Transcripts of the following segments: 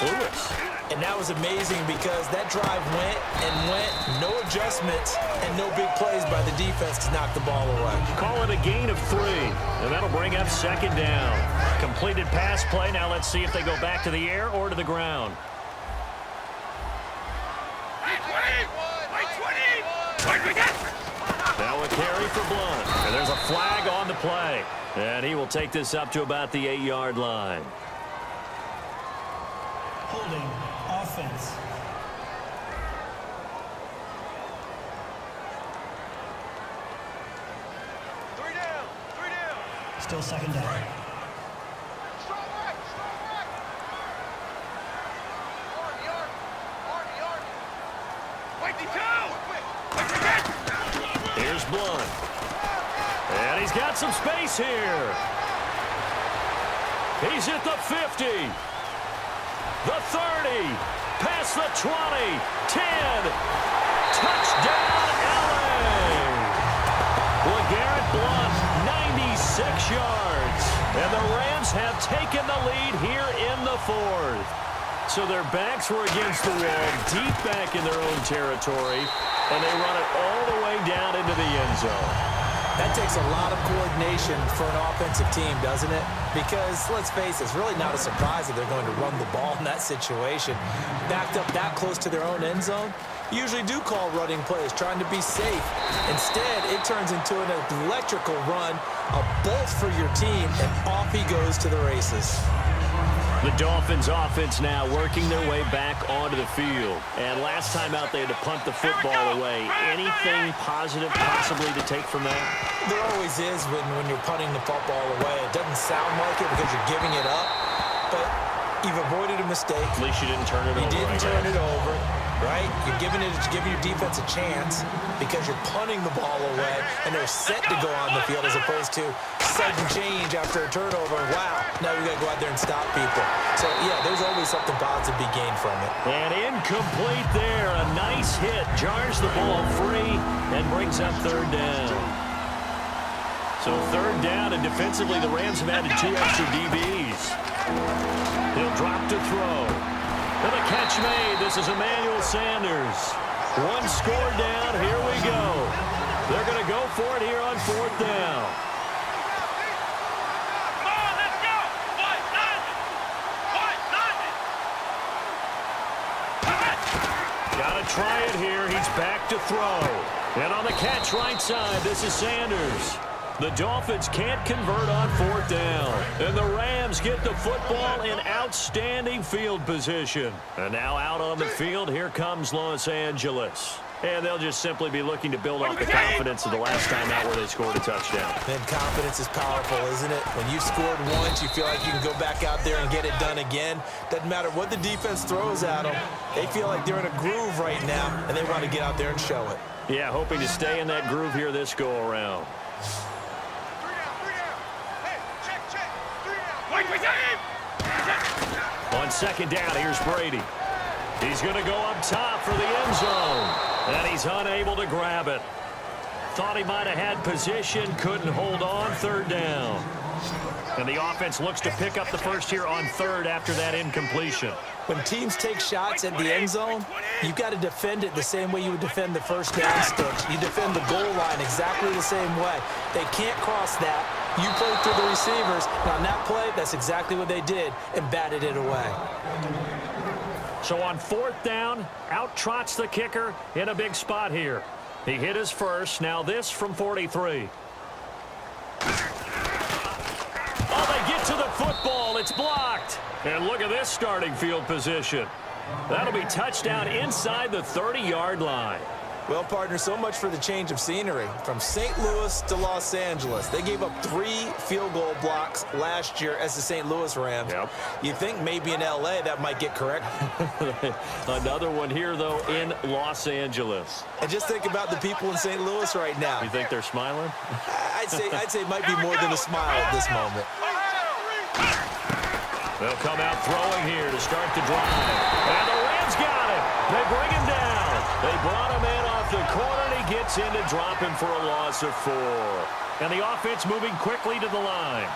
Lewis. And that was amazing because that drive went and went, no adjustments, and no big plays by the defense to knock the ball away. Call it a gain of 3, and that'll bring up 2nd down. Completed pass play. Now let's see if they go back to the air or to the ground. Now a carry for Blunt. And there's a flag on the play. And he will take this up to about the 8-yard line. Holding offense. Three down. Still 2nd down. Strong right. Army. Here's Blunt. And he's got some space here. He's at the 50. The 30, past the 20, 10, touchdown LA. LeGarrette Blunt, 96 yards. And the Rams have taken the lead here in the 4th. So their backs were against the wall, deep back in their own territory, and they run it all the way down into the end zone. That takes a lot of coordination for an offensive team, doesn't it? Because, let's face it, it's really not a surprise that they're going to run the ball in that situation. Backed up that close to their own end zone, usually do call running plays, trying to be safe. Instead, it turns into an electrical run, a bolt for your team, and off he goes to the races. The Dolphins offense now working their way back onto the field. And last time out, they had to punt the football away. Anything positive possibly to take from that? There always is when you're punting the football away. It doesn't sound like it because you're giving it up, but you've avoided a mistake. At least you didn't turn it over. You didn't turn it over, right? You're giving your defense a chance because you're punting the ball away, and they're set to go on the field as opposed to sudden change after a turnover. Wow, now we got to go out there and stop people. So, yeah, there's always something positive to be gained from it. And incomplete there. A nice hit. Jars the ball free and brings up 3rd down. So 3rd down, and defensively the Rams have added 2 extra DBs. He'll drop to throw. And the catch made. This is Emmanuel Sanders. 1 score down. Here we go. They're going to go for it here on 4th down. Got to try it here. He's back to throw. And on the catch right side, this is Sanders. The Dolphins can't convert on 4th down. And the Rams get the football in outstanding field position. And now out on the field, here comes Los Angeles. And they'll just simply be looking to build off the confidence of the last time out where they scored a touchdown. Man, confidence is powerful, isn't it? When you've scored once, you feel like you can go back out there and get it done again. Doesn't matter what the defense throws at them. They feel like they're in a groove right now, and they want to get out there and show it. Yeah, hoping to stay in that groove here this go-around. On 2nd down, here's Brady. He's going to go up top for the end zone. And he's unable to grab it. Thought he might have had position, couldn't hold on. 3rd down. And the offense looks to pick up the first here on 3rd after that incompletion. When teams take shots at the end zone, you've got to defend it the same way you would defend the first down sticks. You defend the goal line exactly the same way. They can't cross that. You play through the receivers. And on that play, that's exactly what they did and batted it away. So on 4th down, out trots the kicker in a big spot here. He hit his first. Now this from 43. Oh, they get to the football. It's blocked. And look at this starting field position. That'll be touchdown inside the 30-yard line. Well, partner, so much for the change of scenery. From St. Louis to Los Angeles, they gave up 3 field goal blocks last year as the St. Louis Rams. Yep. You think maybe in L.A. that might get correct? Another one here, though, in Los Angeles. And just think about the people in St. Louis right now. You think they're smiling? I'd say it might be more than a smile at this moment. They'll come out throwing here to start the drive. And the Rams got it. They bring him down. They brought him in off the corner, and he gets in to drop him for a loss of 4. And the offense moving quickly to the line.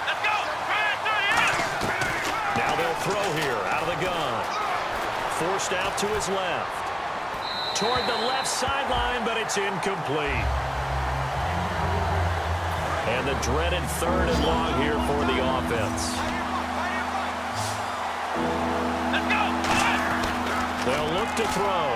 Let's go. Now they'll throw here out of the gun. Forced out to his left. Toward the left sideline, but it's incomplete. And the dreaded 3rd and long here for the offense. Let's go. They'll look to throw.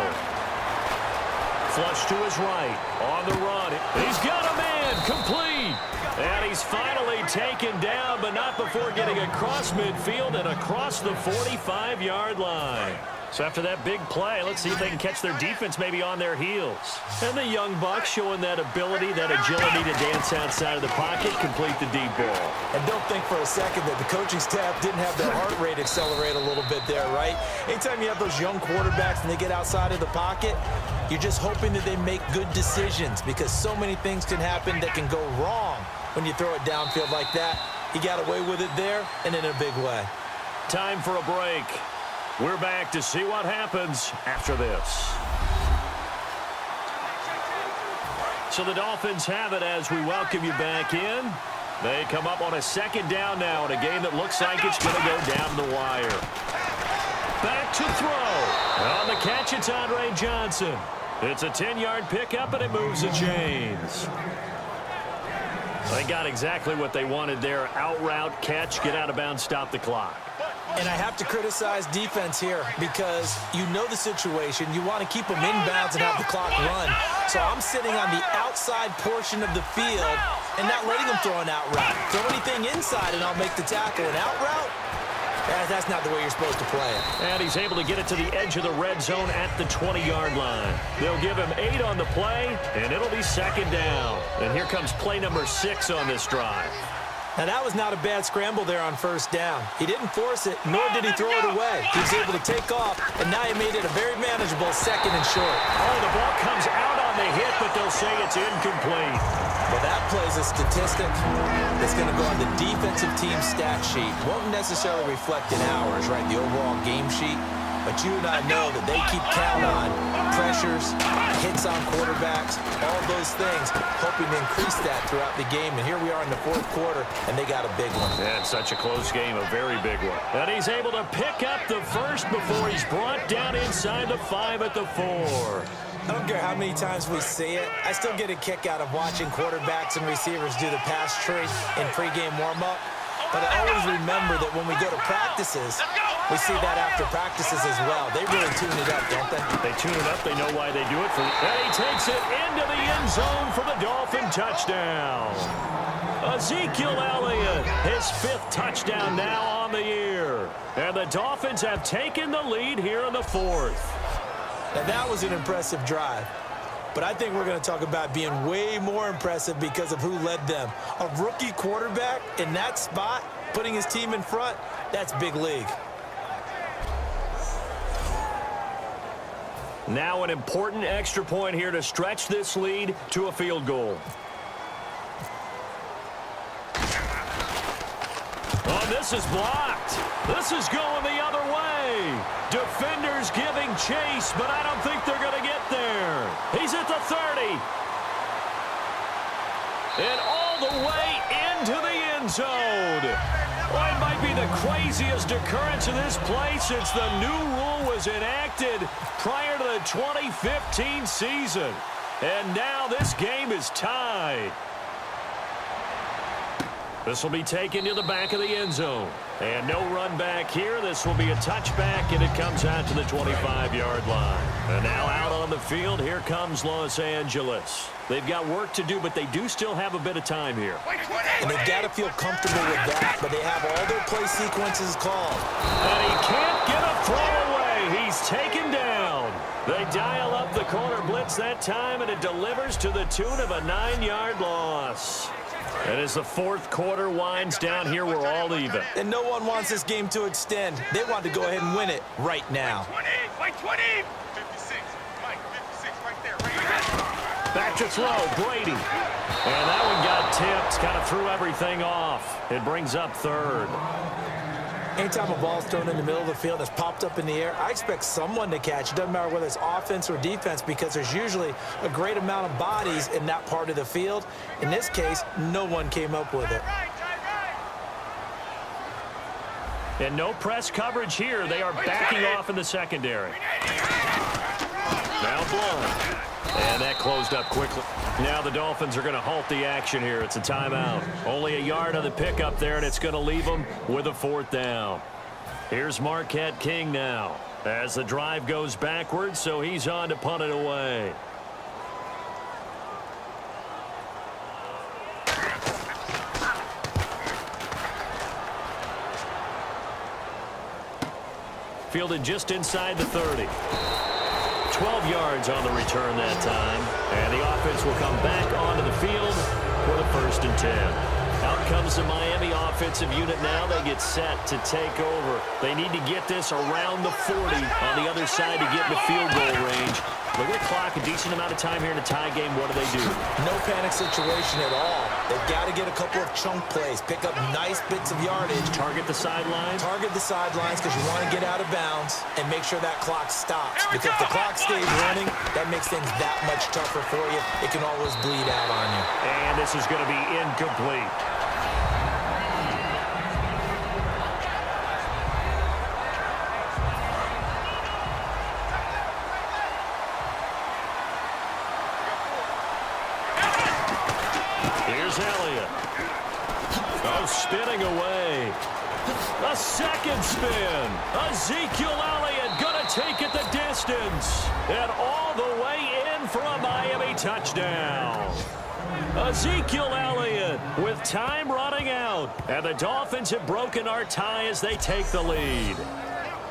Flush to his right. On the run. He's got a man. Complete. And he's finally taken down, but not before getting across midfield and across the 45-yard line. So after that big play, let's see if they can catch their defense maybe on their heels. And the young Bucks showing that ability, that agility to dance outside of the pocket, complete the deep ball. And don't think for a second that the coaching staff didn't have their heart rate accelerate a little bit there, right? Anytime you have those young quarterbacks and they get outside of the pocket, you're just hoping that they make good decisions because so many things can happen that can go wrong when you throw it downfield like that. He got away with it there and in a big way. Time for a break. We're back to see what happens after this. So the Dolphins have it as we welcome you back in. They come up on a 2nd down now in a game that looks like it's going to go down the wire. Back to throw. On the catch, it's Andre Johnson. It's a 10-yard pickup, and it moves the chains. They got exactly what they wanted there. Out route, catch, get out of bounds, stop the clock. And I have to criticize defense here because you know the situation. You want to keep them inbounds and have the clock run. So I'm sitting on the outside portion of the field and not letting them throw an out route. Throw anything inside and I'll make the tackle. An out route? That's not the way you're supposed to play it. And he's able to get it to the edge of the red zone at the 20-yard line. They'll give him 8 on the play, and it'll be 2nd down. And here comes play number 6 on this drive. Now, that was not a bad scramble there on 1st down. He didn't force it, nor did he throw it away. He was able to take off, and now he made it a very manageable 2nd and short. Oh, the ball comes out on the hit, but they'll say it's incomplete. Well, that plays a statistic that's going to go on the defensive team stat sheet. Won't necessarily reflect in ours, right, the overall game sheet. But you and I know that they keep count on pressures, hits on quarterbacks, all those things, hoping to increase that throughout the game. And here we are in the 4th quarter, and they got a big one. And such a close game, a very big one. And he's able to pick up the first before he's brought down inside the 5 at the 4. I don't care how many times we see it. I still get a kick out of watching quarterbacks and receivers do the pass tree in pregame warm-up. But I always remember that when we go to practices, we see that after practices as well. They really tune it up, don't they? They tune it up. They know why they do it. And he takes it into the end zone for the Dolphin touchdown. Ezekiel Elliott, his 5th touchdown now on the year. And the Dolphins have taken the lead here in the 4th. Now, that was an impressive drive. But I think we're going to talk about being way more impressive because of who led them. A rookie quarterback in that spot, putting his team in front, that's big league. Now an important extra point here to stretch this lead to a field goal. Oh, this is blocked. This is going the other way. Defenders giving chase, but I don't think they're going to get there. He's at the 30. And all the way into the end zone. Well, it might be the craziest occurrence of this play since the new rule was enacted prior to the 2015 season. And now this game is tied. This will be taken to the back of the end zone. And no run back here. This will be a touchback, and it comes out to the 25-yard line. And now out on the field, here comes Los Angeles. They've got work to do, but they do still have a bit of time here. And they've got to feel comfortable with that, but they have all their play sequences called. And he can't get a throw away. He's taken down. They dial up the corner blitz that time, and it delivers to the tune of a 9-yard loss. And as the 4th quarter winds down here, we're all even. And no one wants this game to extend. They want to go ahead and win it right now. 20, Mike 20. 56, Mike 56, right there, right there. Back to throw, Brady. And that one got tipped, kind of threw everything off. It brings up 3rd. Anytime a ball's thrown in the middle of the field that's popped up in the air, I expect someone to catch. It doesn't matter whether it's offense or defense because there's usually a great amount of bodies in that part of the field. In this case, no one came up with it. And no press coverage here. They are backing off in the secondary. Now blown. And that closed up quickly. Now the Dolphins are going to halt the action here. It's a timeout. Only a yard on the pickup there, and it's going to leave them with a 4th down. Here's Marquette King now as the drive goes backwards, so he's on to punt it away. Fielded just inside the 30. 12 yards on the return that time. And the offense will come back onto the field for the 1st and 10. Out comes the Miami offensive unit now. They get set to take over. They need to get this around the 40 on the other side to get in the field goal range. Look at the clock, a decent amount of time here in a tie game. What do? No panic situation at all. They've got to get a couple of chunk plays, pick up nice bits of yardage. Target the sidelines? Target the sidelines because you want to get out of bounds and make sure that clock stops. Because if the clock stays running, that makes things that much tougher for you. It can always bleed out on you. And this is going to be incomplete. Spinning away. A second spin. Ezekiel Elliott going to take it the distance. And all the way in for a Miami touchdown. Ezekiel Elliott with time running out. And the Dolphins have broken our tie as they take the lead.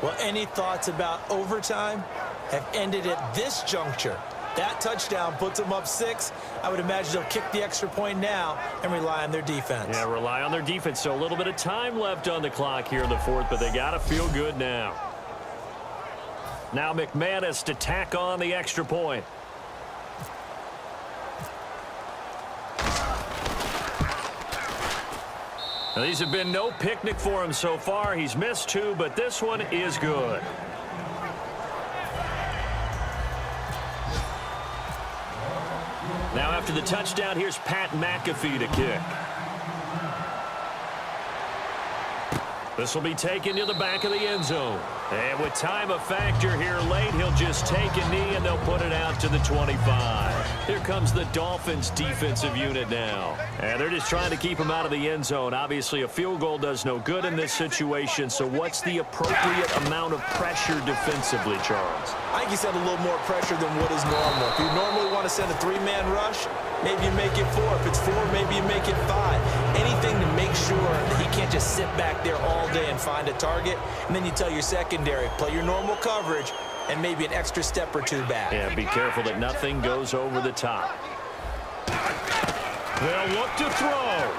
Well, any thoughts about overtime have ended at this juncture. That touchdown puts them up 6. I would imagine they'll kick the extra point now and rely on their defense. Yeah, rely on their defense. So a little bit of time left on the clock here in the 4th, but they got to feel good now. Now McManus to tack on the extra point. Now, these have been no picnic for him so far. He's missed 2, but this one is good. Now after the touchdown, here's Pat McAfee to kick. This will be taken to the back of the end zone. And with time a factor here late, he'll just take a knee and they'll put it out to the 25. Here comes the Dolphins defensive unit now. And they're just trying to keep him out of the end zone. Obviously, a field goal does no good in this situation. So what's the appropriate amount of pressure defensively, Charles? I think you send a little more pressure than what is normal. If you normally want to send a 3-man rush, maybe you make it 4. If it's 4, maybe you make it 5. Anything to make sure that he can't just sit back there all day and find a target. And then you tell your secondary, play your normal coverage and maybe an extra step or 2 back. Yeah, be careful that nothing goes over the top. They'll look to throw.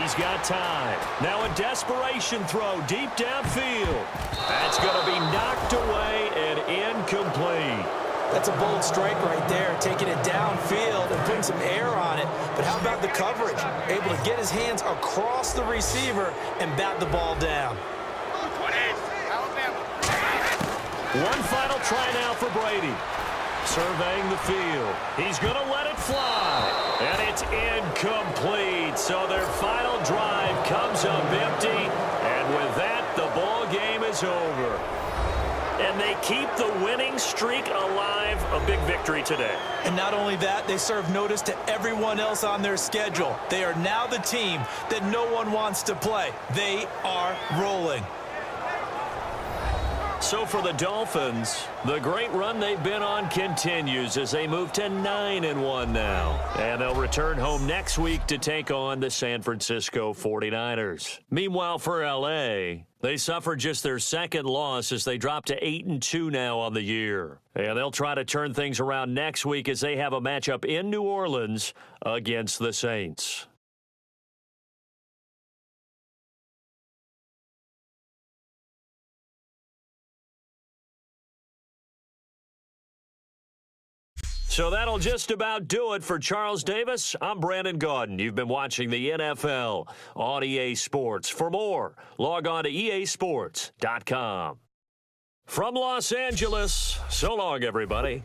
He's got time. Now a desperation throw deep downfield. That's going to be knocked away and incomplete. That's a bold strike right there, taking it downfield and putting some air on it. But how about the coverage? Able to get his hands across the receiver and bat the ball down. One final try now for Brady. Surveying the field. He's going to let it fly. And it's incomplete. So their final drive comes up empty. And with that, the ball game is over. And they keep the winning streak alive. A big victory today. And not only that, they serve notice to everyone else on their schedule. They are now the team that no one wants to play. They are rolling. So for the Dolphins, the great run they've been on continues as they move to 9-1 now. And they'll return home next week to take on the San Francisco 49ers. Meanwhile, for L.A., they suffered just their second loss as they drop to 8-2 now on the year. And they'll try to turn things around next week as they have a matchup in New Orleans against the Saints. So that'll just about do it for Charles Davis. I'm Brandon Gaudin. You've been watching the NFL on EA Sports. For more, log on to easports.com. From Los Angeles, so long, everybody.